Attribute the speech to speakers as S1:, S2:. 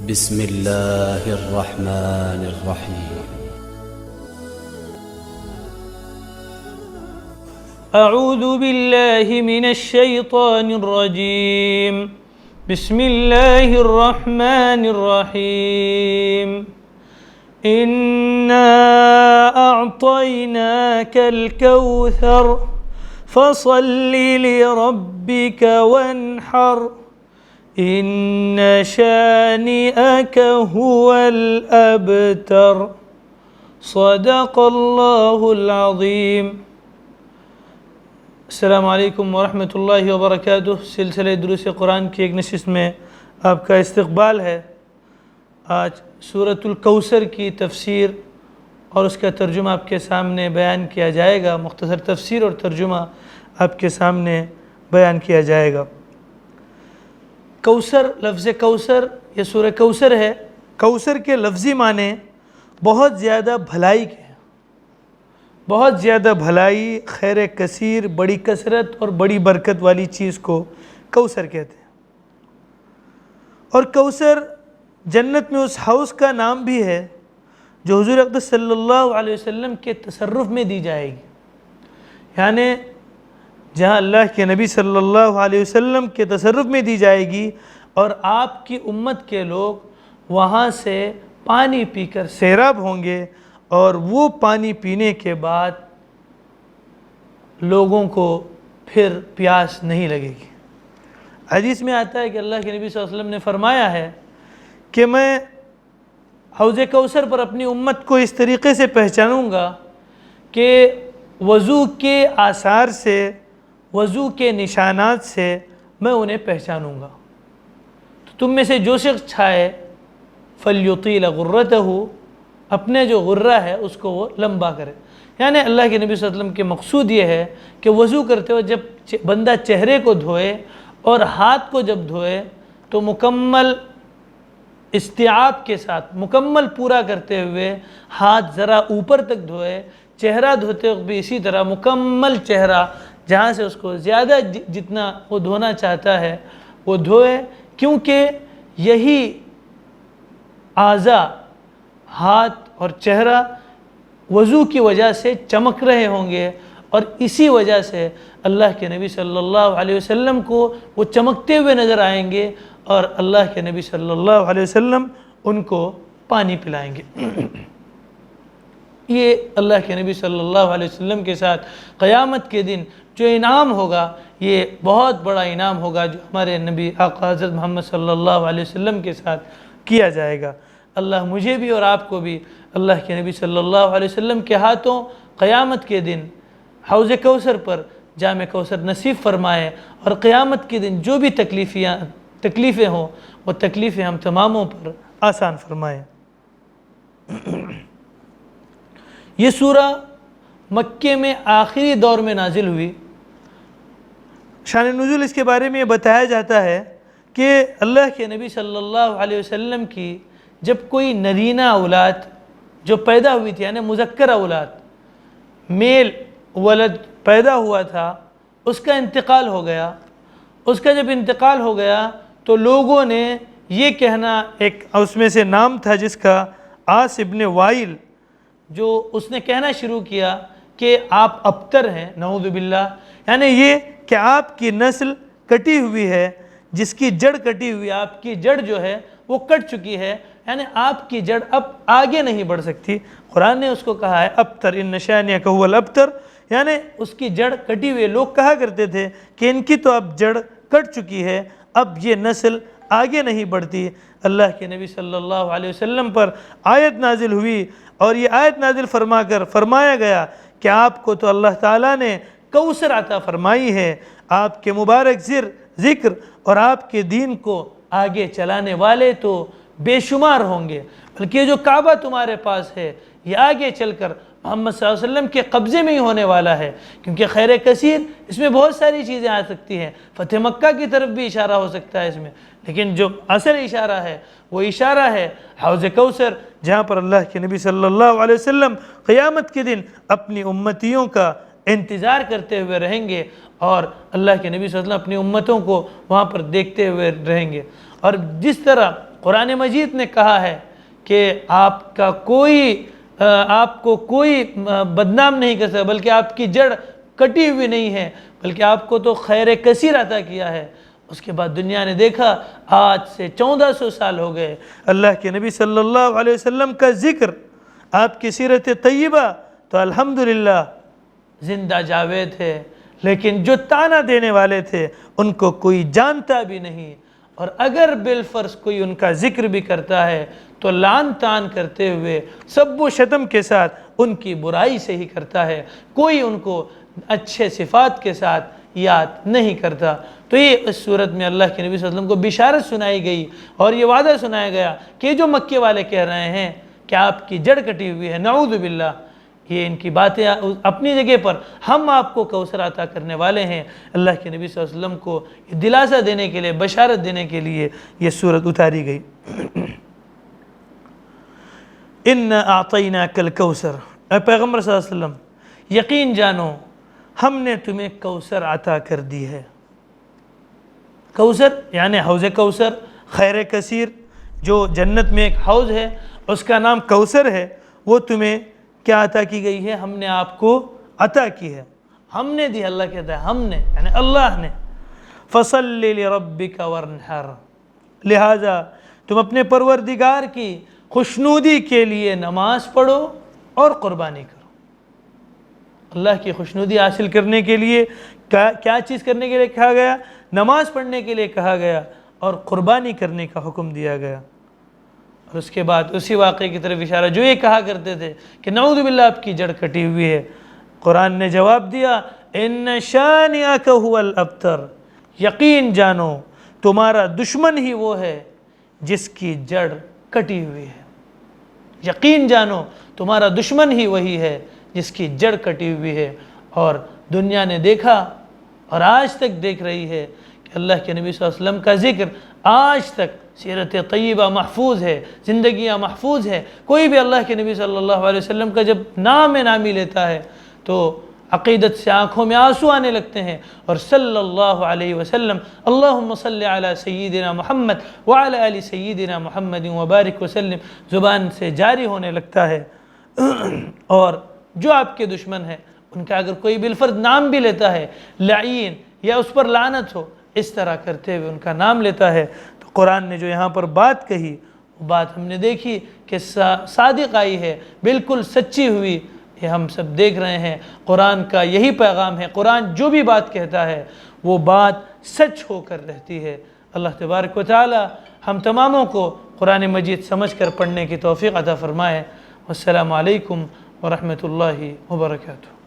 S1: بسم الله الرحمن الرحيم.
S2: أعوذ بالله من الشيطان الرجيم. بسم الله الرحمن الرحيم. إنا أعطيناك الكوثر فصل لربك وانحر إن شانئك هو الأبتر. صدق الله العظيم. السلام علیکم ورحمۃ اللہ وبرکاتہ. سلسلہ دروس قرآن کی ایک نشست میں آپ کا استقبال ہے. آج سورۃ الکوثر کی تفسیر اور اس کا ترجمہ آپ کے سامنے بیان کیا جائے گا. مختصر تفسیر اور ترجمہ آپ کے سامنے بیان کیا جائے گا. کوثر، لفظ کوثر، یہ سورہ کوثر ہے. کوثر کے لفظی معنی بہت زیادہ بھلائی کے ہیں. بہت زیادہ بھلائی، خیر کثیر، بڑی کثرت اور بڑی برکت والی چیز کو کوثر کہتے ہیں. اور کوثر جنت میں اس ہاؤس کا نام بھی ہے جو حضور اقدس صلی اللہ علیہ وسلم کے تصرف میں دی جائے گی. یعنی جہاں اللہ کے نبی صلی اللہ علیہ وسلم کے تصرف میں دی جائے گی اور آپ کی امت کے لوگ وہاں سے پانی پی کر سیراب ہوں گے، اور وہ پانی پینے کے بعد لوگوں کو پھر پیاس نہیں لگے گی. حدیث میں آتا ہے کہ اللہ کے نبی صلی اللہ علیہ وسلم نے فرمایا ہے کہ میں حوض کوثر پر اپنی امت کو اس طریقے سے پہچانوں گا کہ وضو کے آثار سے، وضو کے نشانات سے میں انہیں پہچانوں گا. تو تم میں سے جو شخص چاہے فَلْيُطِيلَ غُرَّتَهُ، اپنے جو غرہ ہے اس کو وہ لمبا کرے. یعنی اللہ کے نبی صلی اللہ علیہ وسلم کے مقصود یہ ہے کہ وضو کرتے ہوئے جب بندہ چہرے کو دھوئے اور ہاتھ کو جب دھوئے تو مکمل استیعاب کے ساتھ، مکمل پورا کرتے ہوئے ہاتھ ذرا اوپر تک دھوئے، چہرہ دھوتے وقت بھی اسی طرح مکمل چہرہ جہاں سے اس کو زیادہ جتنا وہ دھونا چاہتا ہے وہ دھوئے، کیونکہ یہی اعضاء، ہاتھ اور چہرہ وضو کی وجہ سے چمک رہے ہوں گے، اور اسی وجہ سے اللہ کے نبی صلی اللہ علیہ وسلم کو وہ چمکتے ہوئے نظر آئیں گے، اور اللہ کے نبی صلی اللہ علیہ وسلم ان کو پانی پلائیں گے. یہ اللہ کے نبی صلی اللہ علیہ وسلم کے ساتھ قیامت کے دن جو انعام ہوگا، یہ بہت بڑا انعام ہوگا جو ہمارے نبی آقا حضرت محمد صلی اللہ علیہ وسلم کے ساتھ کیا جائے گا. اللہ مجھے بھی اور آپ کو بھی اللہ کے نبی صلی اللہ علیہ وسلم کے ہاتھوں قیامت کے دن حوض کوثر پر جام کوثر نصیب فرمائے، اور قیامت کے دن جو بھی تکلیفیں ہوں وہ تکلیفیں ہم تماموں پر آسان فرمائے. یہ سورہ مکے میں آخری دور میں نازل ہوئی. شان نزول اس کے بارے میں یہ بتایا جاتا ہے کہ اللہ کے نبی صلی اللہ علیہ وسلم کی جب کوئی نرینہ اولاد جو پیدا ہوئی تھی، یعنی مذکر اولاد، میل ولد پیدا ہوا تھا، اس کا انتقال ہو گیا. اس کا جب انتقال ہو گیا تو لوگوں نے یہ کہنا، ایک اس میں سے نام تھا جس کا عاص ابن وائل، جو اس نے کہنا شروع کیا کہ آپ ابتر ہیں، نعوذ باللہ. یعنی یہ کہ آپ کی نسل کٹی ہوئی ہے، جس کی جڑ کٹی ہوئی، آپ کی جڑ جو ہے وہ کٹ چکی ہے، یعنی آپ کی جڑ اب آگے نہیں بڑھ سکتی. قرآن نے اس کو کہا ہے ابتر، ان شانئک هو الابتر، یعنی اس کی جڑ کٹی ہوئی. لوگ کہا کرتے تھے کہ ان کی تو اب جڑ کٹ چکی ہے، اب یہ نسل آگے نہیں بڑھتی. اللہ کے نبی صلی اللہ علیہ وسلم پر آیت نازل ہوئی، اور یہ آیت نازل فرما کر فرمایا گیا کہ آپ کو تو اللہ تعالیٰ نے کوثر عطا فرمائی ہے، آپ کے مبارک ذکر اور آپ کے دین کو آگے چلانے والے تو بے شمار ہوں گے، بلکہ یہ جو کعبہ تمہارے پاس ہے یہ آگے چل کر محمد صلی اللہ علیہ وسلم کے قبضے میں ہی ہونے والا ہے. کیونکہ خیر کثیر اس میں بہت ساری چیزیں آ سکتی ہیں، فتح مکہ کی طرف بھی اشارہ ہو سکتا ہے اس میں، لیکن جو اصل اشارہ ہے وہ اشارہ ہے حوض کوثر، جہاں پر اللہ کے نبی صلی اللہ علیہ وسلم قیامت کے دن اپنی امتیوں کا انتظار کرتے ہوئے رہیں گے، اور اللہ کے نبی صلی اللہ علیہ وسلم اپنی امتوں کو وہاں پر دیکھتے ہوئے رہیں گے. اور جس طرح قرآن مجید نے کہا ہے کہ آپ کو کوئی بدنام نہیں کر سکتا، بلکہ آپ کی جڑ کٹی ہوئی نہیں ہے، بلکہ آپ کو تو خیر کثیر عطا کیا ہے۔ اس کے بعد دنیا نے دیکھا آج سے 1400 سال ہو گئے، اللہ کے نبی صلی اللہ علیہ وسلم کا ذکر، آپ کی سیرت طیبہ تو الحمدللہ زندہ جاوید ہے، لیکن جو تانا دینے والے تھے ان کو کوئی جانتا بھی نہیں، اور اگر بالفرض کوئی ان کا ذکر بھی کرتا ہے تو لعن طعن کرتے ہوئے سب و شتم کے ساتھ ان کی برائی سے ہی کرتا ہے، کوئی ان کو اچھے صفات کے ساتھ یاد نہیں کرتا۔ تو یہ اس صورت میں اللہ کے نبی صلی اللہ علیہ وسلم کو بشارت سنائی گئی اور یہ وعدہ سنایا گیا کہ جو مکے والے کہہ رہے ہیں کہ آپ کی جڑ کٹی ہوئی ہے، نعوذ باللہ، یہ ان کی باتیں اپنی جگہ پر، ہم آپ کو کوثر عطا کرنے والے ہیں۔ اللہ کے نبی صلی اللہ علیہ وسلم کو دلاسا دینے کے لیے، بشارت دینے کے لیے یہ سورت اتاری گئی۔ اِنَّا أَعْطَيْنَاكَ الْكَوْثَرَ، اے پیغمبر صلی اللہ علیہ وسلم یقین جانو ہم نے تمہیں کوثر عطا کر دی ہے۔ کوثر یعنی حوض کوثر، خیر کثیر، جو جنت میں ایک حوض ہے اس کا نام کوثر ہے، وہ تمہیں کیا عطا کی گئی ہے؟ ہم نے آپ کو عطا کی ہے، ہم نے دی، اللہ کہتا ہے ہم نے، یعنی اللہ نے۔ فَصَلِّ لِرَبِّكَ وَارْحَرْ، لہٰذا تم اپنے پروردگار کی خوشنودی کے لیے نماز پڑھو اور قربانی کرو۔ اللہ کی خوشنودی حاصل کرنے کے لیے کیا چیز کرنے کے لیے کہا گیا؟ نماز پڑھنے کے لیے کہا گیا اور قربانی کرنے کا حکم دیا گیا۔ اور اس کے بعد اسی واقعے کی طرف اشارہ، جو یہ کہا کرتے تھے کہ نعوذ باللہ آپ کی جڑ کٹی ہوئی ہے، قرآن نے جواب دیا ان شانئک ھو الابتر، یقین جانو تمہارا دشمن ہی وہ ہے جس کی جڑ کٹی ہوئی ہے، یقین جانو تمہارا دشمن ہی وہی ہے جس کی جڑ کٹی ہوئی ہے۔ اور دنیا نے دیکھا اور آج تک دیکھ رہی ہے کہ اللہ کے نبی صلی اللہ علیہ وسلم کا ذکر آج تک سیرت طیبہ محفوظ ہے، زندگیاں محفوظ ہے۔ کوئی بھی اللہ کے نبی صلی اللہ علیہ وسلم کا جب نام نامی لیتا ہے تو عقیدت سے آنکھوں میں آنسو آنے لگتے ہیں، اور صلی اللہ علیہ وسلم، اللہم صلی علی سیدنا محمد وعلی آل سیدنا محمد وبارک وسلم زبان سے جاری ہونے لگتا ہے۔ اور جو آپ کے دشمن ہیں ان کا اگر کوئی بالفرض نام بھی لیتا ہے، لعین یا اس پر لعنت ہو، اس طرح کرتے ہوئے ان کا نام لیتا ہے، تو قرآن نے جو یہاں پر بات کہی وہ بات ہم نے دیکھی کہ صادق آئی ہے، بالکل سچی ہوئی، یہ ہم سب دیکھ رہے ہیں۔ قرآن کا یہی پیغام ہے، قرآن جو بھی بات کہتا ہے وہ بات سچ ہو کر رہتی ہے۔ اللہ تبارک و تعالی ہم تماموں کو قرآن مجید سمجھ کر پڑھنے کی توفیق عطا فرمائے۔ والسلام علیکم ورحمۃ اللہ وبرکاتہ۔